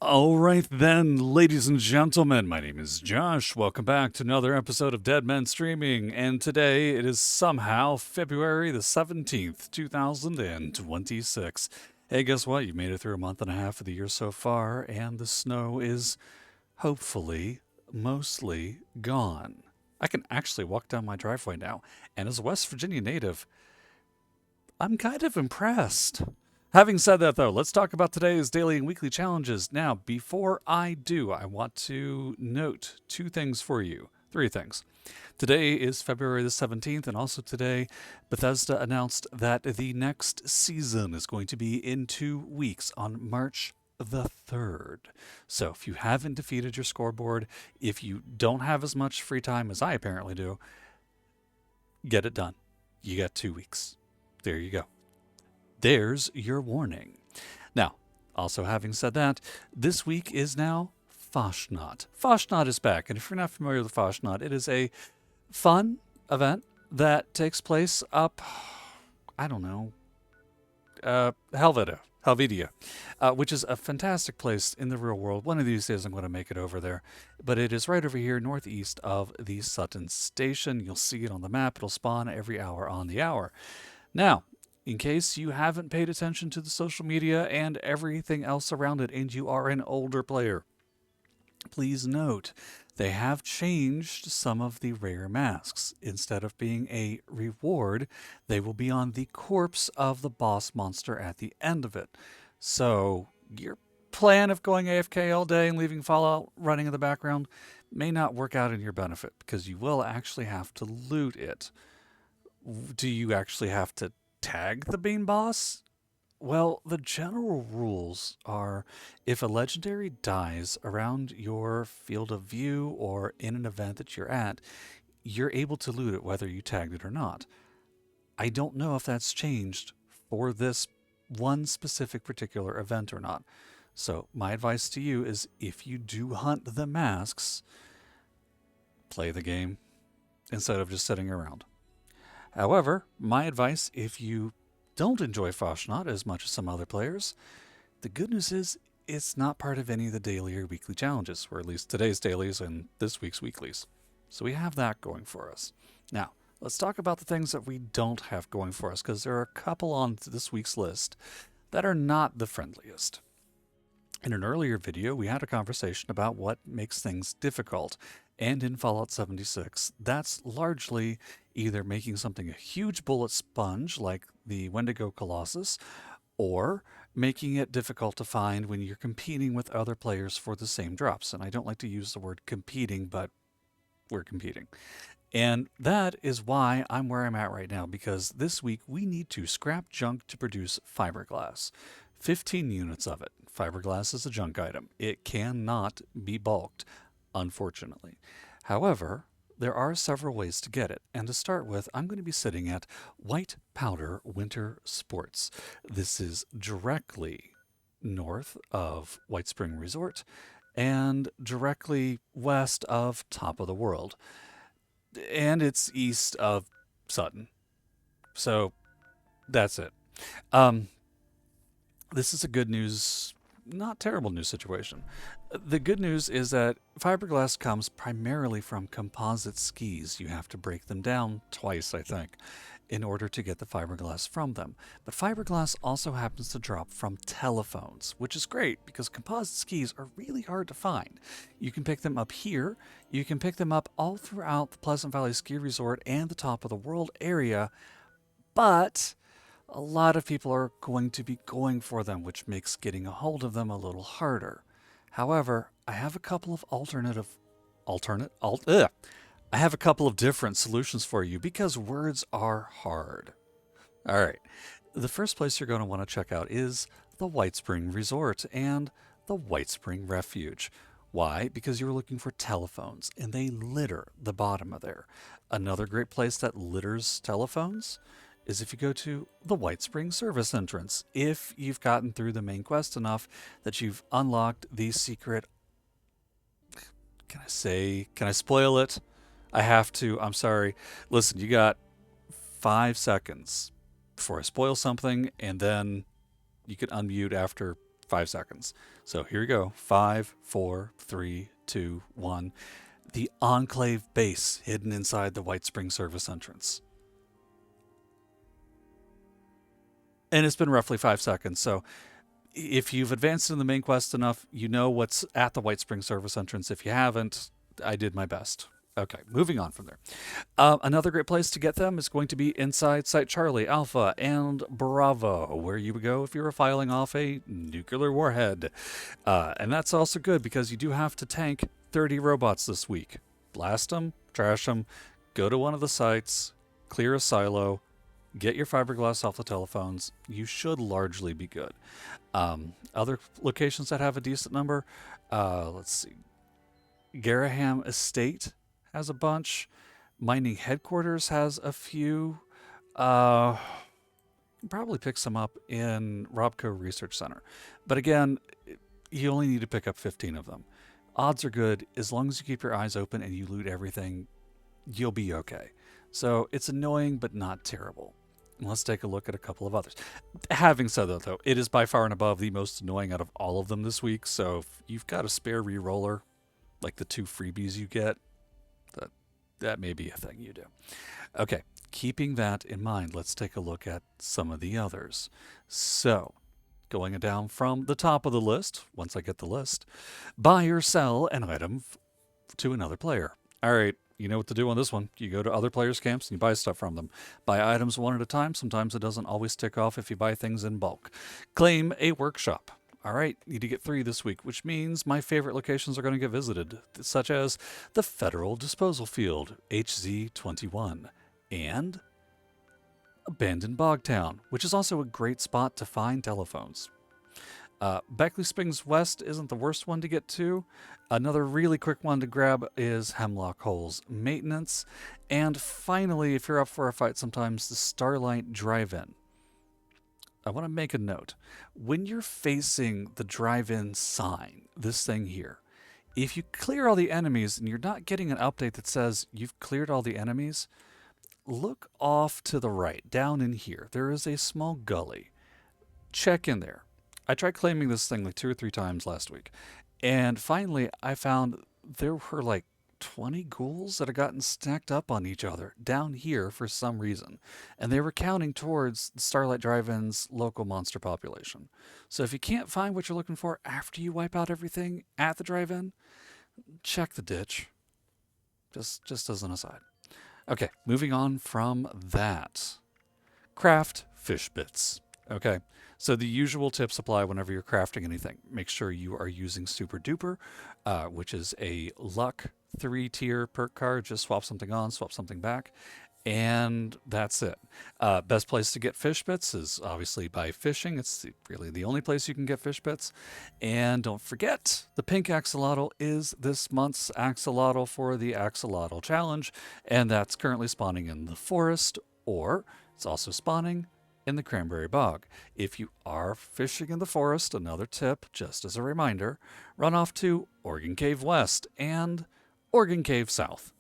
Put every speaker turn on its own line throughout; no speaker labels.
All right, then, ladies and gentlemen, my name is Josh. Welcome back to another episode of Dead Men Streaming. And today it is somehow February the 17th, 2026. Hey, guess what? You made it through a month and a half of the year so far, and the snow is hopefully mostly gone. I can actually walk down my driveway now, and as a West Virginia native, I'm kind of impressed. Having said that, though, let's talk about today's daily and weekly challenges. Now, before I do, I want to note two things for you. Three things. Today is February the 17th, and also today, Bethesda announced that the next season is going to be in 2 weeks on March the 3rd. So if you haven't defeated your scoreboard, if you don't have as much free time as I apparently do, get it done. You got 2 weeks. There you go. There's your warning. Now, also having said that, this week is now Faschnat. Faschnat is back, and if you're not familiar with Faschnat, it is a fun event that takes place up, I don't know, Helvetia, which is a fantastic place in the real world. One of these days I'm going to make it over there, but it is right over here northeast of the Sutton Station. You'll see it on the map. It'll spawn every hour on the hour. Now, in case you haven't paid attention to the social media and everything else around it, and you are an older player, please note they have changed some of the rare masks. Instead of being a reward, they will be on the corpse of the boss monster at the end of it. So, your plan of going AFK all day and leaving Fallout running in the background may not work out in your benefit because you will actually have to loot it. Do you actually have to tag the bean boss? Well, the general rules are if a legendary dies around your field of view or in an event that you're at, you're able to loot it whether you tagged it or not. I don't know if that's changed for this one specific particular event or not. So, my advice to you is if you do hunt the masks, play the game instead of just sitting around. However, my advice, if you don't enjoy Faschnat as much as some other players, the good news is it's not part of any of the daily or weekly challenges, or at least today's dailies and this week's weeklies. So we have that going for us. Now, let's talk about the things that we don't have going for us, because there are a couple on this week's list that are not the friendliest. In an earlier video, we had a conversation about what makes things difficult, and in Fallout 76, that's largely either making something a huge bullet sponge like the Wendigo Colossus, or making it difficult to find when you're competing with other players for the same drops. And I don't like to use the word competing, but we're competing. And that is why I'm where I'm at right now, because this week we need to scrap junk to produce fiberglass. 15 units of it. Fiberglass is a junk item. It cannot be bulked, unfortunately. However, there are several ways to get it. And to start with, I'm going to be sitting at White Powder Winter Sports. This is directly north of White Spring Resort and directly west of Top of the World. And it's east of Sutton. So that's it. This is a good news, not terrible news situation. The good news is that fiberglass comes primarily from composite skis. You have to break them down twice, I think, in order to get the fiberglass from them. But fiberglass also happens to drop from telephones, which is great because composite skis are really hard to find. You can pick them up here, you can pick them up all throughout the Pleasant Valley Ski Resort and the Top of the World area, but a lot of people are going to be going for them, which makes getting a hold of them a little harder. However, I have a couple of I have a couple of different solutions for you because words are hard. All right. The first place you're going to want to check out is the White Spring Resort and the White Spring Refuge. Why? Because you're looking for telephones and they litter the bottom of there. Another great place that litters telephones is if you go to the White Spring Service entrance. If you've gotten through the main quest enough that you've unlocked the secret... Can I spoil it? I have to. I'm sorry. Listen, you got 5 seconds before I spoil something, and then you can unmute after 5 seconds. So here you go. 5, 4, 3, 2, 1. The Enclave base hidden inside the White Spring Service entrance. And it's been roughly 5 seconds. So if you've advanced in the main quest enough, you know what's at the White Spring Service entrance. If you haven't, I did my best. Okay, moving on from there. Another great place to get them is going to be inside Site Charlie, Alpha, and Bravo, where you would go if you were filing off a nuclear warhead. And that's also good because you do have to tank 30 robots this week. Blast them, trash them, go to one of the sites, clear a silo, get your fiberglass off the telephones. You should largely be good. Other locations that have a decent number, let's see. Garaham Estate has a bunch. Mining Headquarters has a few. You can probably pick some up in Robco Research Center. But again, you only need to pick up 15 of them. Odds are good. As long as you keep your eyes open and you loot everything, you'll be okay. So it's annoying, but not terrible. Let's take a look at a couple of others. Having said that, though, it is by far and above the most annoying out of all of them this week. So if you've got a spare re-roller, like the 2 freebies you get, that may be a thing you do. Okay, keeping that in mind, let's take a look at some of the others. So, going down from the top of the list, once I get the list, buy or sell an item to another player. All right, you know what to do on this one. You go to other players' camps and you buy stuff from them. Buy items one at a time. Sometimes it doesn't always tick off if you buy things in bulk. Claim a workshop. All right, need to get 3 this week, which means my favorite locations are going to get visited, such as the Federal Disposal Field, HZ21, and Abandoned Bogtown, which is also a great spot to find telephones. Beckley Springs West isn't the worst one to get to. Another really quick one to grab is Hemlock Holes Maintenance. And finally, if you're up for a fight sometimes, the Starlight Drive-In. I want to make a note. When you're facing the drive-in sign, this thing here, if you clear all the enemies and you're not getting an update that says you've cleared all the enemies, look off to the right, down in here. There is a small gully. Check in there. I tried claiming this thing like 2 or 3 times last week. And finally, I found there were like 20 ghouls that had gotten stacked up on each other down here for some reason. And they were counting towards Starlight Drive-In's local monster population. So if you can't find what you're looking for after you wipe out everything at the drive-in, check the ditch. Just as an aside. Okay, moving on from that. Craft fish bits. Okay, so the usual tips apply whenever you're crafting anything. Make sure you are using Super Duper, which is a luck 3-tier perk card. Just swap something on, swap something back, and that's it. Best place to get fish bits is obviously by fishing. It's really the only place you can get fish bits. And don't forget, the pink axolotl is this month's axolotl for the Axolotl Challenge, and that's currently spawning in the forest, or it's also spawning in the Cranberry Bog. If you are fishing in the forest, another tip, just as a reminder, run off to Oregon Cave West and Oregon Cave South.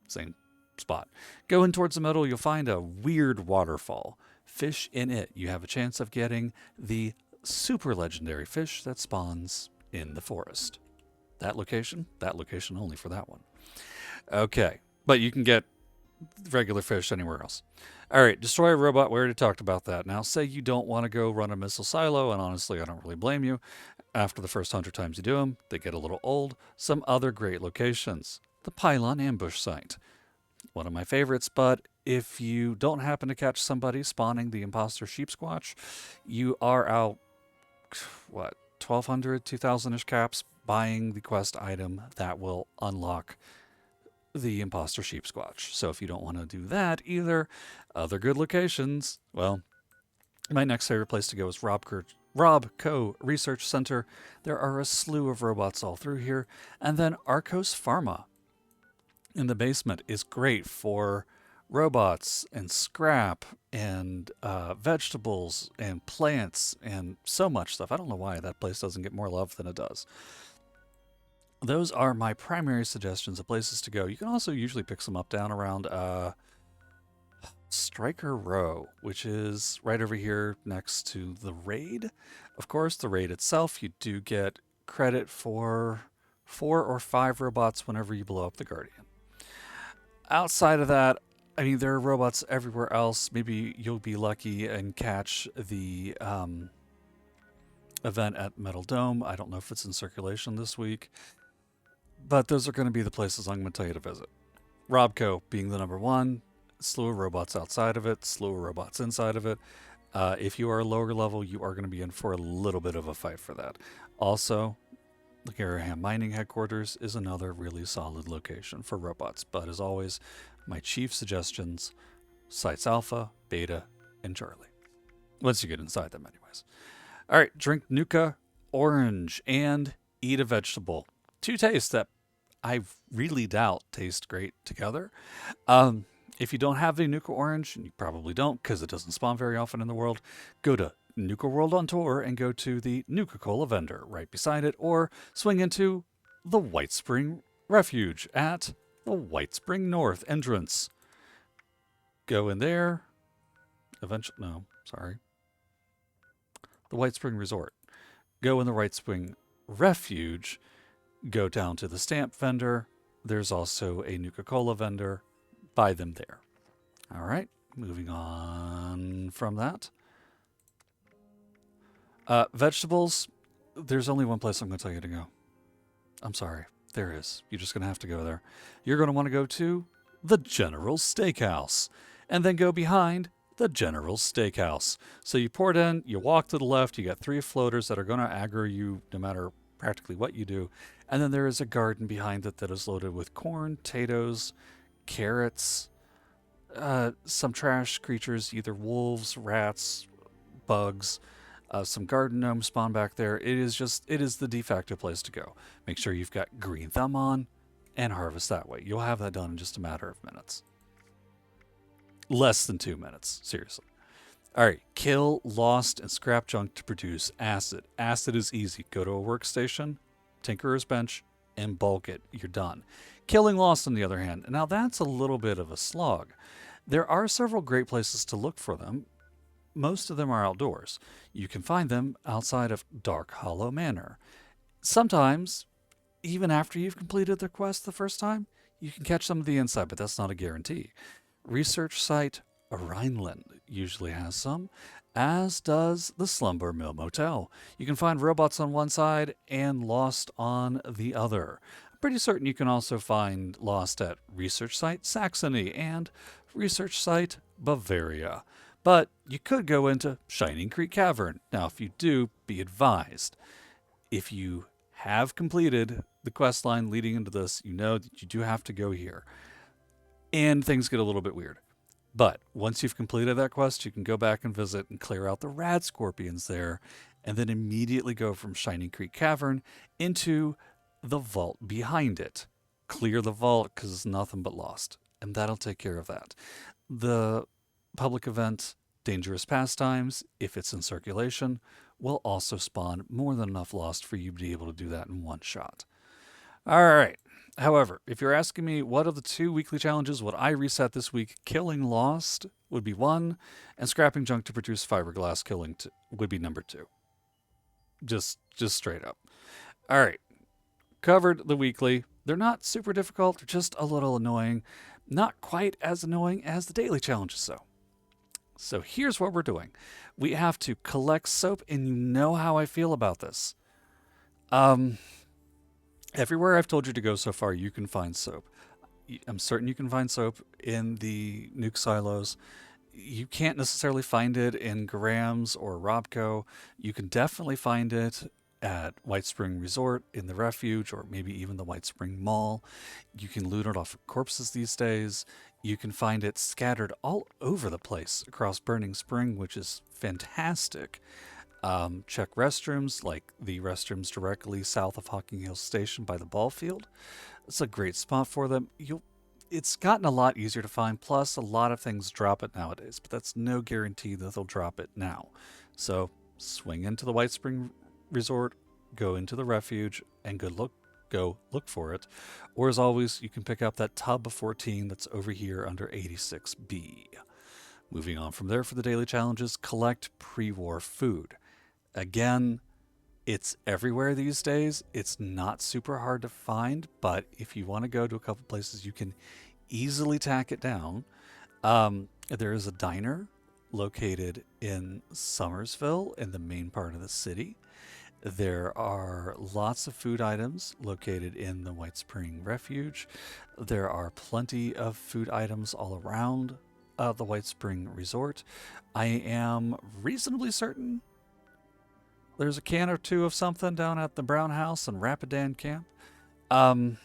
Same spot. Go in towards the middle, you'll find a weird waterfall. Fish in it. You have a chance of getting the super legendary fish that spawns in the forest. That location only for that one. Okay, but you can get regular fish anywhere else. All right, destroy a robot. We already talked about that. Now, say you don't want to go run a missile silo, and honestly, I don't really blame you. After the first 100 times you do them, they get a little old. Some other great locations. The Pylon Ambush Site. One of my favorites, but if you don't happen to catch somebody spawning the imposter sheep squatch, you are out, 1,200, 2,000-ish caps buying the quest item that will unlock the imposter sheep squatch. So if you don't want to do that either, other good locations, well, my next favorite place to go is Robco Research Center. There are a slew of robots all through here. And then Arcos Pharma in the basement is great for robots and scrap and vegetables and plants and so much stuff. I don't know why that place doesn't get more love than it does. Those are my primary suggestions of places to go. You can also usually pick some up down around Striker Row, which is right over here next to the raid. Of course, the raid itself, you do get credit for 4 or 5 robots whenever you blow up the Guardian. Outside of that, I mean, there are robots everywhere else. Maybe you'll be lucky and catch the event at Metal Dome. I don't know if it's in circulation this week, but those are going to be the places I'm going to tell you to visit. Robco being the number one, slew of robots outside of it, slew of robots inside of it. If you are lower level, you are going to be in for a little bit of a fight for that. Also, the Garaham Mining Headquarters is another really solid location for robots. But as always, my chief suggestions, Sites Alpha, Beta, and Charlie. Once you get inside them anyways. All right, drink Nuka Orange and eat a vegetable. 2 tastes that I really doubt taste great together. If you don't have the Nuka Orange, and you probably don't because it doesn't spawn very often in the world, go to Nuka World on tour and go to the Nuka-Cola vendor right beside it, or swing into the White Spring Refuge at the White Spring North entrance. Go in there. The White Spring Resort. Go in the White Spring Refuge. Go down to the stamp vendor. There's also a Nuka-Cola vendor. Buy them there. All right, moving on from that. Vegetables, there's only one place I'm going to tell you to go. I'm sorry, there is. You're just going to have to go there. You're going to want to go to the General Steakhouse, and then go behind the General Steakhouse. So you pour it in, you walk to the left, you got 3 floaters that are going to aggro you no matter practically what you do, and then there is a garden behind it that is loaded with corn, potatoes, carrots, some trash creatures, either wolves, rats, bugs, some garden gnomes spawn back there. It is the de facto place to go. Make sure you've got green thumb on and harvest that way. You'll have that done in just a matter of minutes. Less than 2 minutes, seriously. All right, kill, lost, and scrap junk to produce acid. Acid is easy. Go to a workstation, Tinkerer's Bench, and bulk it. You're done. Killing lost, on the other hand, now that's a little bit of a slog. There are several great places to look for them. Most of them are outdoors. You can find them outside of Dark Hollow Manor. Sometimes, even after you've completed the quest the first time, you can catch some of the inside, but that's not a guarantee. Research site Rhineland usually has some, as does the Slumber Mill Motel. You can find robots on one side and lost on the other. I'm pretty certain you can also find lost at Research Site Saxony and Research Site Bavaria. But you could go into Shining Creek Cavern. Now, if you do, be advised. If you have completed the quest line leading into this, you know that you do have to go here. And things get a little bit weird. But once you've completed that quest, you can go back and visit and clear out the rad scorpions there, and then immediately go from Shining Creek Cavern into the vault behind it. Clear the vault because it's nothing but lost, and that'll take care of that. The public event, Dangerous Pastimes, if it's in circulation, will also spawn more than enough lost for you to be able to do that in one shot. All right. However, if you're asking me what of the 2 weekly challenges would I reset this week, killing lost would be 1, and scrapping junk to produce fiberglass would be number 2. Just straight up. All right. Covered the weekly. They're not super difficult. They're just a little annoying. Not quite as annoying as the daily challenges, though. So here's what we're doing. We have to collect soap, and you know how I feel about this. Everywhere I've told you to go so far, you can find soap. I'm certain you can find soap in the nuke silos. You can't necessarily find it in Graham's or Robco. You can definitely find it at White Spring Resort, in the Refuge, or maybe even the White Spring Mall. You can loot it off of corpses these days. You can find it scattered all over the place across Burning Spring, which is fantastic. Check restrooms, like the restrooms directly south of Hocking Hill Station by the ball field. It's a great spot for them. It's gotten a lot easier to find, plus a lot of things drop it nowadays, but that's no guarantee that they'll drop it now. So swing into the White Spring Resort, go into the Refuge, and go look for it. Or as always, you can pick up that tub of 14 that's over here under 86B. Moving on from there for the daily challenges, collect pre-war food. Again, It's everywhere these days. It's not super hard to find, but if you want to go to a couple places, you can easily tack it down. There is a diner located in Summersville in the main part of the city. There are lots of food items located in the White Spring Refuge. There are plenty of food items all around the White Spring Resort. I am reasonably certain there's a can or two of something down at the Brown House and Rapidan Camp. Um,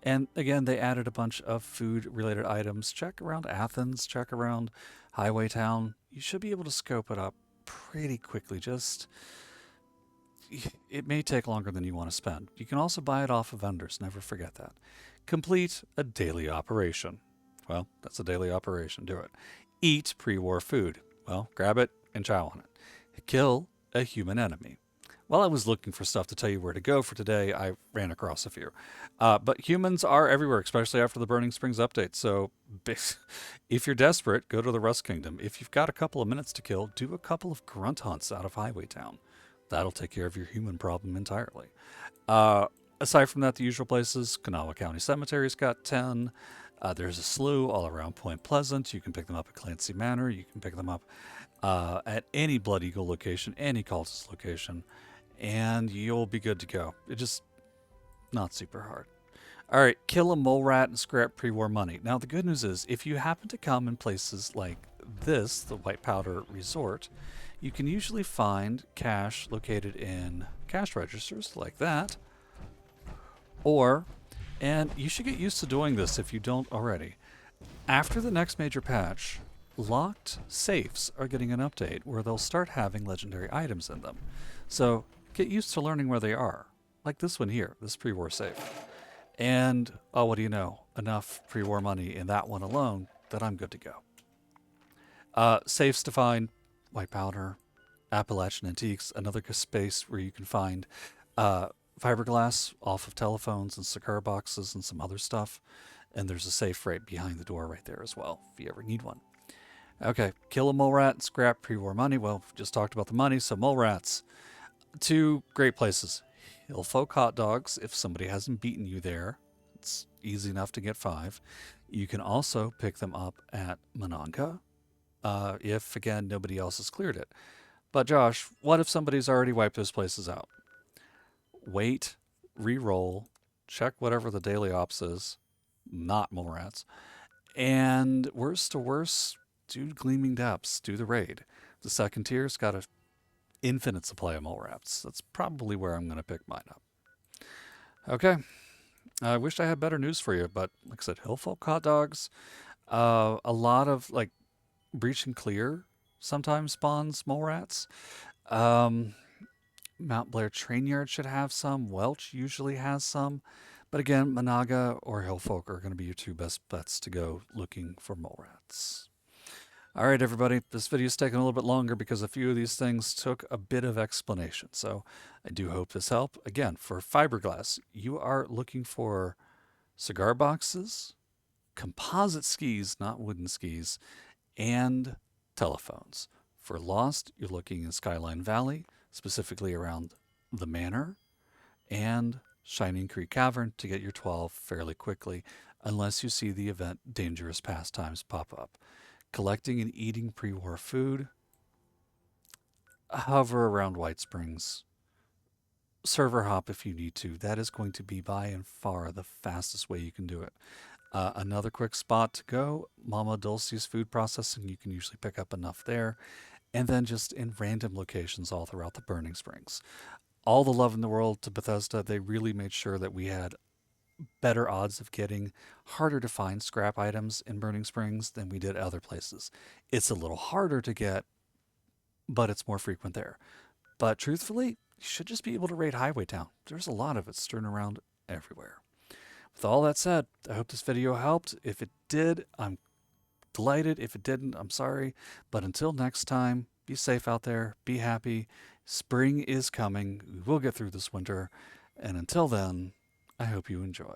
and again, they added a bunch of food related items. Check around Athens, check around Highwaytown. You should be able to scope it up pretty quickly. Just it may take longer than you want to spend. You can also buy it off of vendors, never forget that. Complete a daily operation. Well, that's a daily operation, do it. Eat pre-war food. Well, grab it and chow on it. Kill a human enemy. While I was looking for stuff to tell you where to go for today, I ran across a few. But humans are everywhere, especially after the Burning Springs update. So if you're desperate, go to the Rust Kingdom. If you've got a couple of minutes to kill, do a couple of grunt hunts out of Highwaytown. That'll take care of your human problem entirely. Aside from that, the usual places, Kanawha County Cemetery's got 10. There's a slew all around Point Pleasant. You can pick them up at Clancy Manor. You can pick them up at any Blood Eagle location, any cultist location, and you'll be good to go. It's just not super hard. All right, kill a mole rat and scrap pre-war money. Now, the good news is, if you happen to come in places like this, the White Powder Resort, you can usually find cash located in cash registers like that. Or, and you should get used to doing this if you don't already, after the next major patch, locked safes are getting an update where they'll start having legendary items in them. So get used to learning where they are. Like this one here, this pre-war safe. And, oh, what do you know? Enough pre-war money in that one alone that I'm good to go. Safes to find: White Powder, Appalachian Antiques, another space where you can find fiberglass off of telephones and cigar boxes and some other stuff. And there's a safe right behind the door right there as well, if you ever need one. Okay, kill a mole rat and scrap pre-war money. Well, just talked about the money, so mole rats. Two great places. Hillfolk hot dogs, if somebody hasn't beaten you there. It's easy enough to get 5. You can also pick them up at Monongah, if, again, nobody else has cleared it. But Josh, what if somebody's already wiped those places out? Wait, re-roll, check whatever the daily ops is, not mole rats, and worst to worst, do Gleaming Depths, do the raid. The second tier's got an infinite supply of mole rats. That's probably where I'm going to pick mine up. Okay, I wish I had better news for you, but like I said, Hillfolk hot dogs, a lot of like Breach and Clear sometimes spawns mole rats. Mount Blair Train Yard should have some. Welch usually has some. But again, Monongah or Hillfolk are going to be your two best bets to go looking for mole rats. All right, everybody, this video's taken a little bit longer because a few of these things took a bit of explanation. So I do hope this helped. Again, for Fiberglass, you are looking for cigar boxes, composite skis, not wooden skis, and telephones. For Lost, you're looking in Skyline Valley, specifically around the Manor, and Shining Creek Cavern to get your 12 fairly quickly, unless you see the event Dangerous Pastimes pop up. Collecting and eating pre-war food, hover around White Springs. Server hop if you need to. That is going to be by and far the fastest way you can do it. Another quick spot to go, Mama Dulce's food processing. You can usually pick up enough there. And then just in random locations all throughout the Burning Springs. All the love in the world to Bethesda. They really made sure that we had better odds of getting harder to find scrap items in Burning Springs than we did other places. It's a little harder to get, but it's more frequent there. But truthfully, you should just be able to raid Highwaytown. There's a lot of it strewn around everywhere. With all that said, I hope this video helped. If it did, I'm delighted. If it didn't, I'm sorry. But until next time, be safe out there. Be happy. Spring is coming. We will get through this winter. And until then, I hope you enjoy.